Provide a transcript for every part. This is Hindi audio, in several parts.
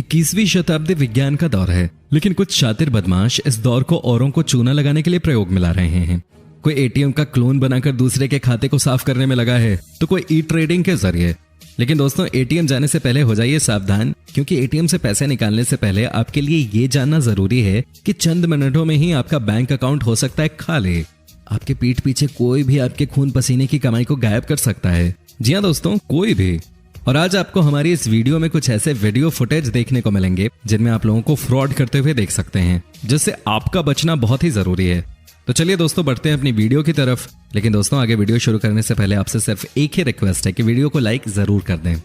21वीं शताब्दी विज्ञान का दौर है, लेकिन कुछ शातिर बदमाश इस दौर को औरों को चूना लगाने के लिए प्रयोग में ला रहे हैं। कोई एटीएम का क्लोन बनाकर दूसरे के खाते को साफ करने में लगा है, तो कोई ई ट्रेडिंग के जरिए। लेकिन दोस्तों, एटीएम जाने से पहले हो जाइए सावधान, क्योंकि एटीएम से पैसे निकालने से पहले आपके लिए ये जानना जरूरी है कि चंद मिनटों में ही आपका बैंक अकाउंट हो सकता है खाली। आपके पीठ पीछे कोई भी आपके खून पसीने की कमाई को गायब कर सकता है। जी हाँ दोस्तों, कोई भी। और आज आपको हमारी इस वीडियो में कुछ ऐसे वीडियो फुटेज देखने को मिलेंगे जिनमें आप लोगों को फ्रॉड करते हुए देख सकते हैं, जिससे आपका बचना बहुत ही जरूरी है। तो चलिए दोस्तों, बढ़ते हैं अपनी वीडियो की तरफ। लेकिन दोस्तों, आगे वीडियो शुरू करने से पहले आपसे सिर्फ एक ही रिक्वेस्ट है कि वीडियो को लाइक जरूर कर दें।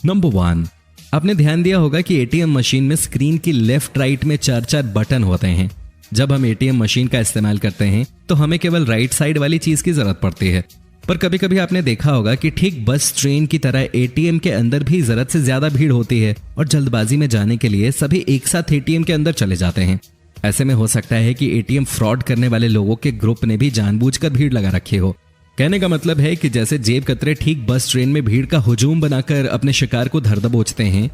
नंबर 1, आपने ध्यान दिया होगा कि एटीएम मशीन में स्क्रीन की लेफ्ट राइट में 4 बटन होते हैं। जब हम एटीएम मशीन का इस्तेमाल करते हैं तो हमें केवल राइट साइड वाली चीज की जरूरत पड़ती है, पर कभी कभी आपने देखा होगा कि ठीक बस ट्रेन की तरह एटीएम के अंदर भी जरूरत से ज्यादा भीड़ होती है और जल्दबाजी में जाने के लिए सभी एक साथ एटीएम के अंदर चले जाते हैं। ऐसे में हो सकता है कि एटीएम फ्रॉड करने वाले लोगों के ग्रुप ने भी जानबूझकर भीड़ लगा रखी हो। कहने का मतलब है कि जैसे जेब कतरे ठीक बस ट्रेन में भीड़ का हुजूम बनाकर अपने शिकार को धर दबोचते हैं,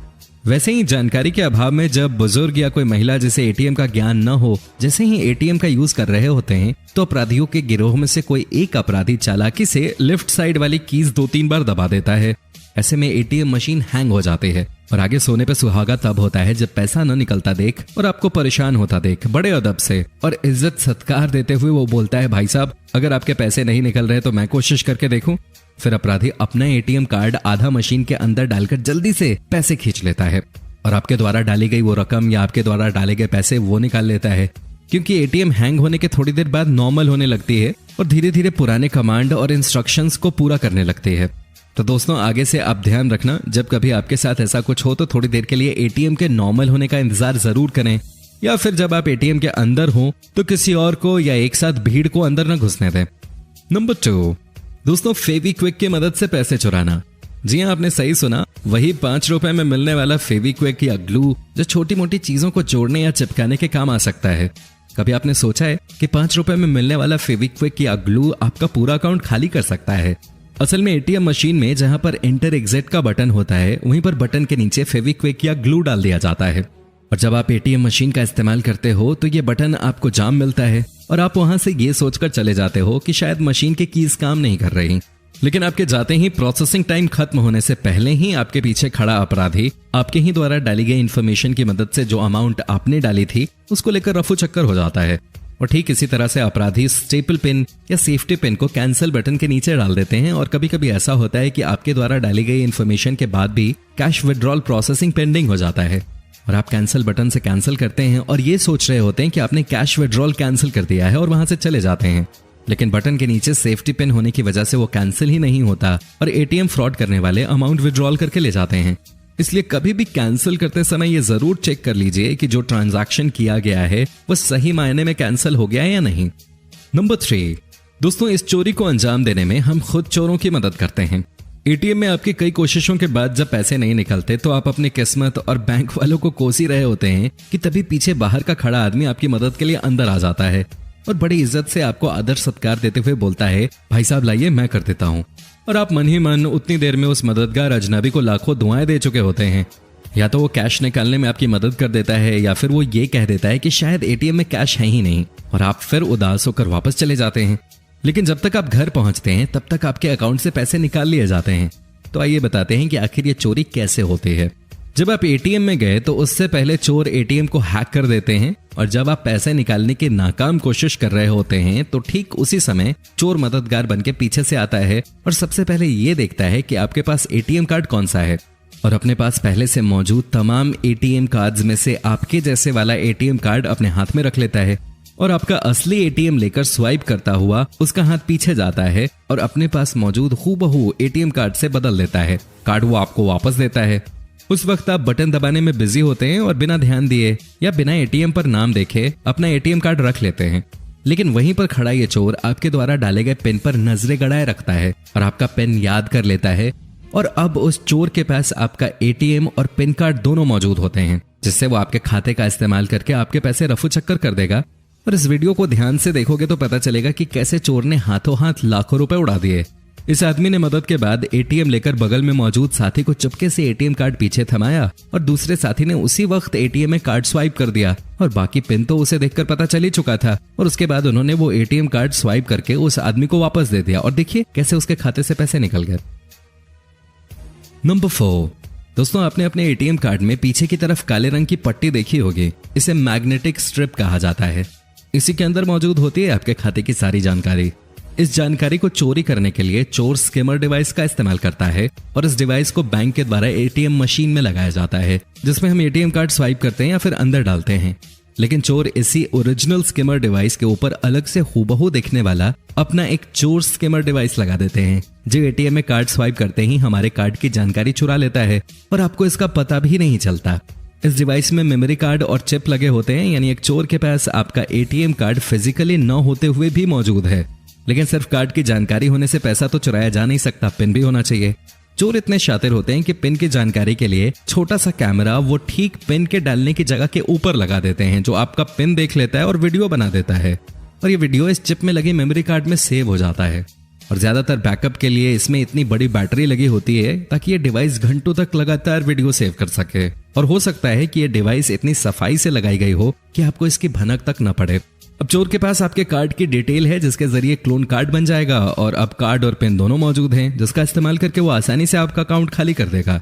वैसे ही जानकारी के अभाव में जब बुजुर्ग या कोई महिला जिसे एटीएम का ज्ञान न हो जैसे ही एटीएम का यूज कर रहे होते हैं, तो अपराधियों के गिरोह में से कोई एक अपराधी चालाकी से लेफ्ट साइड वाली कीज 2-3 बार दबा देता है। ऐसे में एटीएम मशीन हैंग हो जाती है और आगे सोने पे सुहागा तब होता है जब पैसा न निकलता देख और आपको परेशान होता देख बड़े अदब से और इज्जत सत्कार देते हुए वो बोलता है, भाई साहब अगर आपके पैसे नहीं निकल रहे तो मैं कोशिश करके देखूं। फिर अपराधी अपना एटीएम कार्ड आधा मशीन के अंदर डालकर जल्दी से पैसे खींच लेता है और आपके द्वारा डाली गई वो रकम या आपके द्वारा डाले गए पैसे वो निकाल लेता है, क्योंकि एटीएम हैंग होने के थोड़ी देर बाद नॉर्मल होने लगती है और धीरे धीरे पुराने कमांड और इंस्ट्रक्शंस को पूरा करने लगती है। तो दोस्तों, आगे से आप ध्यान रखना, जब कभी आपके साथ ऐसा कुछ हो तो थोड़ी देर के लिए एटीएम के नॉर्मल होने का इंतजार जरूर करें, या फिर जब आप एटीएम के अंदर हो तो किसी और को या एक साथ भीड़ को अंदर न घुसने दें। नंबर 2, दोस्तों, फेविक्विक की मदद से पैसे चुराना। जी हाँ, आपने सही सुना, वही 5 रुपए में मिलने वाला फेविक्विक या ग्लू जो छोटी मोटी चीजों को जोड़ने या चिपकाने के काम आ सकता है। कभी आपने सोचा है कि 5 रुपए में मिलने वाला फेविक्विक या ग्लू आपका पूरा अकाउंट खाली कर सकता है? असल में एटीएम मशीन में जहां पर एंटर एग्जिट का बटन होता है, वहीं पर बटन के नीचे फेविक्विक या ग्लू डाल दिया जाता है। और जब आप एटीएम मशीन का इस्तेमाल करते हो तो ये बटन आपको जाम मिलता है और आप वहां से ये सोचकर चले जाते हो कि शायद मशीन की कीज काम नहीं कर रही। लेकिन आपके जाते ही प्रोसेसिंग टाइम खत्म होने से पहले ही आपके पीछे खड़ा अपराधी आपके ही द्वारा डाली गई इन्फॉर्मेशन की मदद से जो अमाउंट आपने डाली थी उसको लेकर रफू चक्कर हो जाता है। और ठीक इसी तरह से अपराधी स्टेपल पिन या सेफ्टी पिन को कैंसिल बटन के नीचे डाल देते हैं और कभी कभी ऐसा होता है कि आपके द्वारा डाली गई इन्फॉर्मेशन के बाद भी कैश विड्रॉल प्रोसेसिंग पेंडिंग हो जाता है और आप कैंसिल बटन से कैंसिल करते हैं और ये सोच रहे होते हैं कि आपने कैश विड्रॉल कैंसिल कर दिया है और वहां से चले जाते हैं। लेकिन बटन के नीचे सेफ्टी पिन होने की वजह से वो कैंसिल ही नहीं होता और एटीएम फ्रॉड करने वाले अमाउंट विड्रॉल करके ले जाते हैं। इसलिए कभी भी कैंसिल करते समय ये जरूर चेक कर लीजिए कि जो ट्रांजैक्शन किया गया है वो सही मायने में कैंसिल हो गया है या नहीं। नंबर 3, दोस्तों, इस चोरी को अंजाम देने में हम खुद चोरों की मदद करते हैं। एटीएम में आपकी कई कोशिशों के बाद जब पैसे नहीं निकलते तो आप अपनी किस्मत और बैंक वालों को कोस ही रहे होते हैं कि तभी पीछे बाहर का खड़ा आदमी आपकी मदद के लिए अंदर आ जाता है और बड़ी इज्जत से आपको आदर सत्कार देते हुए बोलता है, भाई साहब लाइए मैं कर देता हूँ। और आप मन ही मन उतनी देर में उस मददगार अजनबी को लाखों दुआएं दे चुके होते हैं। या तो वो कैश निकालने में आपकी मदद कर देता है या फिर वो ये कह देता है कि शायद एटीएम में कैश है ही नहीं और आप फिर उदास होकर वापस चले जाते हैं। लेकिन जब तक आप घर पहुंचते हैं तब तक आपके अकाउंट से पैसे निकाल लिए जाते हैं। तो आइए बताते हैं कि आखिर ये चोरी कैसे होती है। जब आप एटीएम में गए तो उससे पहले चोर एटीएम को हैक कर देते हैं और जब आप पैसे निकालने की नाकाम कोशिश कर रहे होते हैं तो ठीक उसी समय चोर मददगार बनके पीछे से आता है और सबसे पहले ये देखता है कि आपके पास एटीएम कार्ड कौन सा है और अपने पास पहले से मौजूद तमाम एटीएम कार्ड्स में से आपके जैसे वाला एटीएम कार्ड अपने हाथ में रख लेता है और आपका असली एटीएम लेकर स्वाइप करता हुआ उसका हाथ पीछे जाता है और अपने पास मौजूद हूबहू एटीएम कार्ड से बदल देता है। कार्ड वो आपको वापस देता है। उस वक्त आप बटन दबाने में बिजी होते हैं और बिना ध्यान दिए या बिना एटीएम पर नाम देखे अपना एटीएम कार्ड रख लेते हैं। लेकिन वहीं पर खड़ा ये चोर आपके द्वारा डाले गए पिन पर नजरें गड़ाए रखता है और आपका पिन याद कर लेता है और अब उस चोर के पास आपका एटीएम और पिन कार्ड दोनों मौजूद होते हैं, जिससे वो आपके खाते का इस्तेमाल करके आपके पैसे रफू चक्कर कर देगा। और इस वीडियो को ध्यान से देखोगे तो पता चलेगा कि कैसे चोर ने हाथों हाथ लाखों रुपए उड़ा दिए। इस आदमी ने मदद के बाद एटीएम लेकर बगल में मौजूद साथी को चुपके से एटीएम कार्ड पीछे थमाया और दूसरे साथी ने उसी वक्त एटीएम में कार्ड स्वाइप कर दिया और बाकी पिन तो उसे देखकर पता चल ही चुका था। और उसके बाद उन्होंने वो एटीएम कार्ड स्वाइप करके उस आदमी को वापस दे दिया और देखिए कैसे उसके खाते से पैसे निकल गए। नंबर 4, दोस्तों आपने अपने एटीएम कार्ड में पीछे की तरफ काले रंग की पट्टी देखी होगी। इसे मैग्नेटिक स्ट्रिप कहा जाता है। इसी के अंदर मौजूद होती है आपके खाते की सारी जानकारी। इस जानकारी को चोरी करने के लिए चोर स्किमर डिवाइस का इस्तेमाल करता है और इस डिवाइस को बैंक के द्वारा एटीएम मशीन में लगाया जाता है, जिसमें हम एटीएम कार्ड स्वाइप करते हैं या फिर अंदर डालते हैं। लेकिन चोर इसी ओरिजिनल स्किमर डिवाइस के ऊपर अलग से हूबहू दिखने वाला अपना एक चोर स्किमर डिवाइस लगा देते हैं, जो एटीएम में कार्ड स्वाइप करते ही हमारे कार्ड की जानकारी चुरा लेता है और आपको इसका पता भी नहीं चलता। इस डिवाइस में मेमोरी कार्ड और चिप लगे होते हैं, यानी एक चोर के पास आपका एटीएम कार्ड फिजिकली न होते हुए भी मौजूद है। लेकिन सिर्फ कार्ड की जानकारी होने से पैसा तो चुराया जा नहीं सकता, पिन भी होना चाहिए। चोर इतने शातिर होते हैं कि पिन की जानकारी के लिए छोटा सा कैमरा वो ठीक पिन के डालने की जगह के ऊपर लगा देते हैं, जो आपका पिन देख लेता है और वीडियो बना देता है। और ये वीडियो इस चिप में लगे मेमोरी कार्ड में सेव हो जाता है। और ज्यादातर बैकअप के लिए इसमें इतनी बड़ी बैटरी लगी होती है ताकि ये डिवाइस घंटों तक लगातार वीडियो सेव कर सके। और हो सकता है कि ये डिवाइस इतनी सफाई से लगाई गई हो कि आपको इसकी भनक तक न पड़े। अब चोर के पास आपके कार्ड की डिटेल है, जिसके जरिए क्लोन कार्ड बन जाएगा और अब कार्ड और पिन दोनों मौजूद हैं, जिसका इस्तेमाल करके वो आसानी से आपका अकाउंट खाली कर देगा।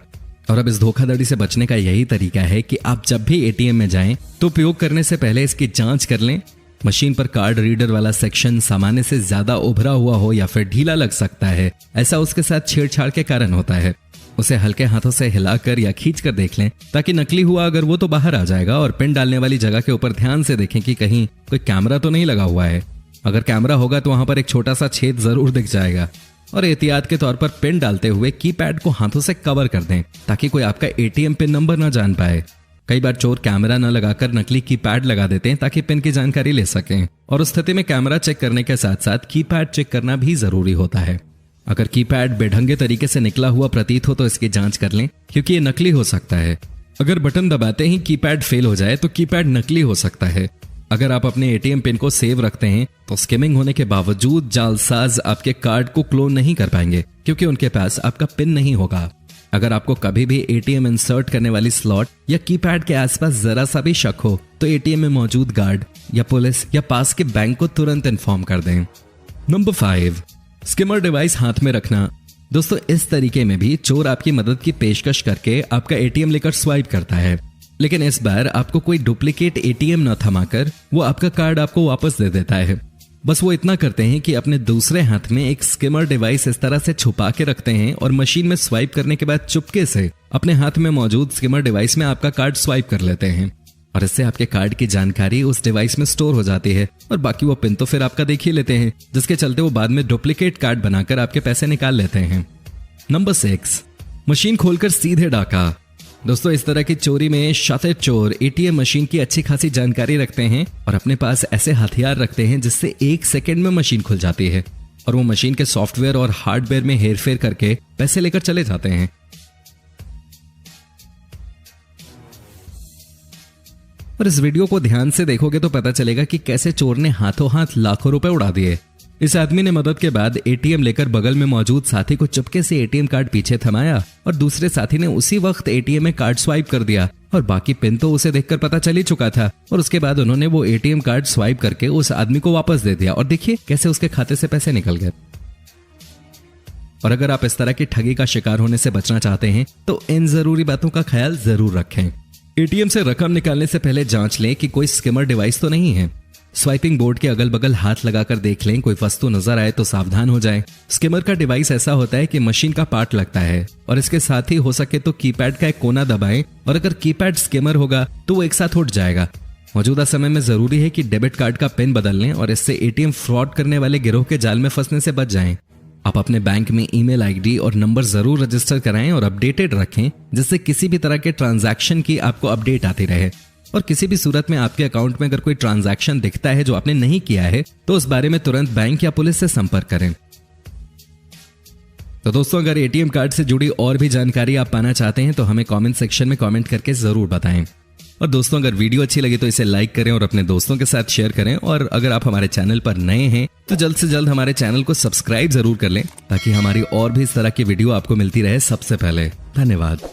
और अब इस धोखाधड़ी से बचने का यही तरीका है कि आप जब भी एटीएम में जाएं तो उपयोग करने से पहले इसकी जांच कर लें। मशीन पर कार्ड रीडर वाला सेक्शन सामान्य से ज्यादा उभरा हुआ हो या फिर ढीला लग सकता है, ऐसा उसके साथ छेड़छाड़ के कारण होता है। उसे हल्के हाथों से हिलाकर या खींचकर देख लें, ताकि नकली हुआ अगर वो तो बाहर आ जाएगा। और पिन डालने वाली जगह के ऊपर ध्यान से देखें कि कहीं कोई कैमरा तो नहीं लगा हुआ है। अगर कैमरा होगा तो वहां पर एक छोटा सा छेद जरूर दिख जाएगा। और एहतियात के तौर पर पिन डालते हुए कीपैड को हाथों से कवर कर दें, ताकि कोई आपका एटीएम पिन नंबर ना जान पाए। कई बार चोर कैमरा न लगाकर नकली कीपैड लगा देते हैं ताकि पिन की जानकारी ले सकें। और उस स्थिति में कैमरा चेक करने के साथ साथ कीपैड चेक करना भी जरूरी होता है। अगर कीपैड बेढंगे तरीके से निकला हुआ प्रतीत हो तो इसकी जांच कर लें, क्योंकि ये नकली हो सकता है। अगर बटन दबाते ही कीपैड फेल हो जाए तो कीपैड नकली हो सकता है। अगर आप अपने एटीएम पिन को सेव रखते हैं तो स्किमिंग होने के बावजूद जालसाज आपके कार्ड को क्लोन नहीं कर पाएंगे, क्योंकि उनके पास आपका पिन नहीं होगा। अगर आपको कभी भी एटीएम इंसर्ट करने वाली स्लॉट या कीपैड के आसपास जरा सा भी शक हो तो एटीएम में मौजूद गार्ड या पुलिस या पास के बैंक को तुरंत इन्फॉर्म कर दें। नंबर 5, स्किमर डिवाइस हाथ में रखना। दोस्तों इस तरीके में भी चोर आपकी मदद की पेशकश करके आपका एटीएम लेकर स्वाइप करता है, लेकिन इस बार आपको कोई डुप्लीकेट एटीएम न थमाकर वो आपका कार्ड आपको वापस दे देता है। बस वो इतना करते हैं कि अपने दूसरे हाथ में एक स्किमर डिवाइस इस तरह से छुपा के रखते हैं और मशीन में स्वाइप करने के बाद चुपके से अपने हाथ में मौजूद स्किमर डिवाइस में आपका कार्ड स्वाइप कर लेते हैं। और इससे आपके कार्ड की जानकारी उस डिवाइस में स्टोर हो जाती है और बाकी वो पिन तो फिर आपका देख ही लेते हैं, जिसके चलते वो बाद में डुप्लीकेट कार्ड बनाकर आपके पैसे निकाल लेते हैं। नंबर 6, मशीन खोलकर सीधे डाका। दोस्तों इस तरह की चोरी में शातिर चोर एटीएम मशीन की अच्छी खासी जानकारी रखते हैं और अपने पास ऐसे हथियार रखते हैं जिससे 1 सेकंड में मशीन खुल जाती है और वो मशीन के सॉफ्टवेयर और हार्डवेयर में हेरफेर करके पैसे लेकर चले जाते हैं। और इस वीडियो को ध्यान से देखोगे तो पता चलेगा कि कैसे चोर ने हाथों हाथ लाखों रुपए उड़ा दिए। इस आदमी ने मदद के बाद एटीएम लेकर बगल में मौजूद साथी को चुपके से एटीएम कार्ड पीछे थमाया और दूसरे साथी ने उसी वक्त एटीएम में कार्ड स्वाइप कर दिया और बाकी पिन तो उसे देखकर पता चल ही चुका था। और उसके बाद उन्होंने वो एटीएम कार्ड स्वाइप करके उस आदमी को वापस दे दिया और देखिए कैसे उसके खाते से पैसे निकल गए। और अगर आप इस तरह की ठगी का शिकार होने से बचना चाहते हैं तो इन जरूरी बातों का ख्याल जरूर रखें। एटीएम से रकम निकालने से पहले जांच लें कि कोई स्किमर डिवाइस तो नहीं है। स्वाइपिंग बोर्ड के अगल बगल हाथ लगाकर देख लें, कोई वस्तु नजर आए तो सावधान हो जाएं। स्किमर का डिवाइस ऐसा होता है कि मशीन का पार्ट लगता है और इसके साथ ही हो सके तो कीपैड का एक कोना दबाएं और अगर कीपैड स्किमर होगा तो वो एक साथ उठ जाएगा। मौजूदा समय में जरूरी है कि डेबिट कार्ड का पिन बदल लें और इससे एटीएम फ्रॉड करने वाले गिरोह के जाल में फंसने से बच जाएं। आप अपने बैंक में ईमेल आईडी और नंबर जरूर रजिस्टर कराएं और अपडेटेड रखें, जिससे किसी भी तरह के ट्रांजैक्शन की आपको अपडेट आती रहे। और किसी भी सूरत में आपके अकाउंट में अगर कोई ट्रांजैक्शन दिखता है जो आपने नहीं किया है तो उस बारे में तुरंत बैंक या पुलिस से संपर्क करें। तो दोस्तों अगर एटीएम कार्ड से जुड़ी और भी जानकारी आप पाना चाहते हैं तो हमें कमेंट सेक्शन में कमेंट करके जरूर बताएं। और दोस्तों, अगर वीडियो अच्छी लगी तो इसे लाइक करें और अपने दोस्तों के साथ शेयर करें। और अगर आप हमारे चैनल पर नए हैं तो जल्द से जल्द हमारे चैनल को सब्सक्राइब जरूर कर लें, ताकि हमारी और भी इस तरह की वीडियो आपको मिलती रहे सबसे पहले। धन्यवाद।